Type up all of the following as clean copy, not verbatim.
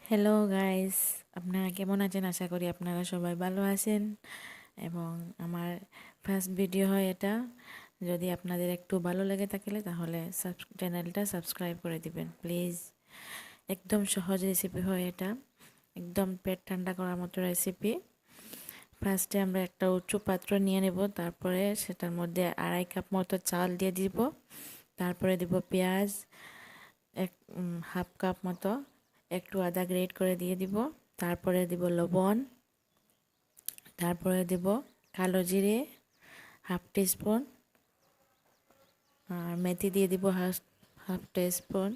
Hello guys, আপনারা কেমন আছেন? আশা করি আপনারা সবাই ভালো আছেন। এবং আমার ফার্স্ট ভিডিও হয় এটা। যদি আপনাদের একটু ভালো লেগে থাকলে তাহলে চ্যানেলটা সাবস্ক্রাইব করে দিবেন প্লিজ। একদম সহজ রেসিপি হয় এটা, একদম পেট ঠান্ডা করার মতো রেসিপি। ফার্স্টে আমরা একটা উঁচু পাত্র নিয়ে নেব, তারপরে সেটার মধ্যে 2.5 কাপ মতো চাল দিয়ে দিব। তারপরে দিব পেঁয়াজ, এক হাফ কাপ মতো, একটু আদা গ্রেট করে দিয়ে দিব। তারপরে দিব লবণ, তারপরে দিব কালো জিরে হাফ টিস্পুন, আর মেথি দিয়ে দিব হাফ টিস্পুন।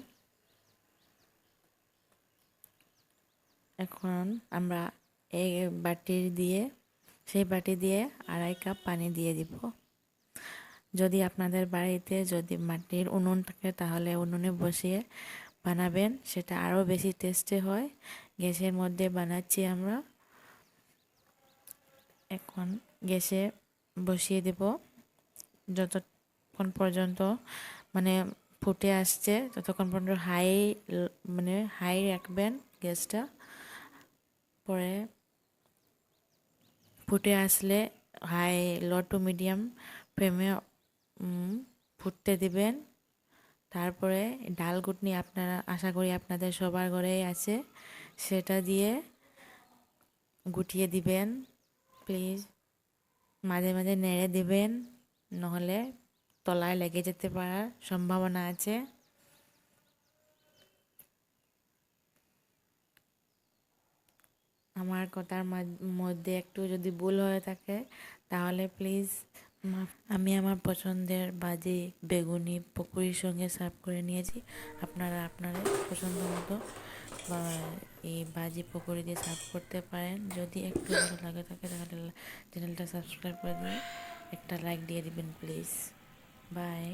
এখন আমরা এই সেই বাটি দিয়ে 2.5 কাপ পানি দিয়ে দিব। যদি আপনাদের বাড়িতে যদি মাটির উনুন থাকে তাহলে উনুনে বসিয়ে বানাবেন, সেটা আরও বেশি টেস্টি হয়। গ্যাসের মধ্যে বানাচ্ছি আমরা। এখন গ্যাসে বসিয়ে দেব, যতক্ষণ পর্যন্ত মানে ফুটে আসছে ততক্ষণ পর্যন্ত হাই রাখবেন গ্যাসটা। পরে ফুটে আসলে লো টু মিডিয়াম ফ্লেমে ফুটতে দিবেন। তারপরে ডাল ঘুটনি আপনারা আশা করি আপনাদের সবার ঘরেই আছে, সেটা দিয়ে গুটিয়ে দিবেন প্লিজ। মাঝে মাঝে নেড়ে দিবেন, নহলে তলায় লেগে যেতে পারার সম্ভাবনা আছে। আমার কথার মধ্যে একটু যদি ভুল হয়ে থাকে তাহলে প্লিজ আমি আমার পছন্দের ভাজি বেগুনি পকোড়ির সঙ্গে সার্ভ করে নিয়েছি। আপনারা আপনাদের পছন্দ মতো বা এই ভাজি পকোড়ি দিয়ে সার্ভ করতে পারেন। যদি একটু ভালো লাগে থাকে তাহলে চ্যানেলটা সাবস্ক্রাইব করে দিয়ে একটা লাইক দিয়ে দিবেন প্লিজ। বাই।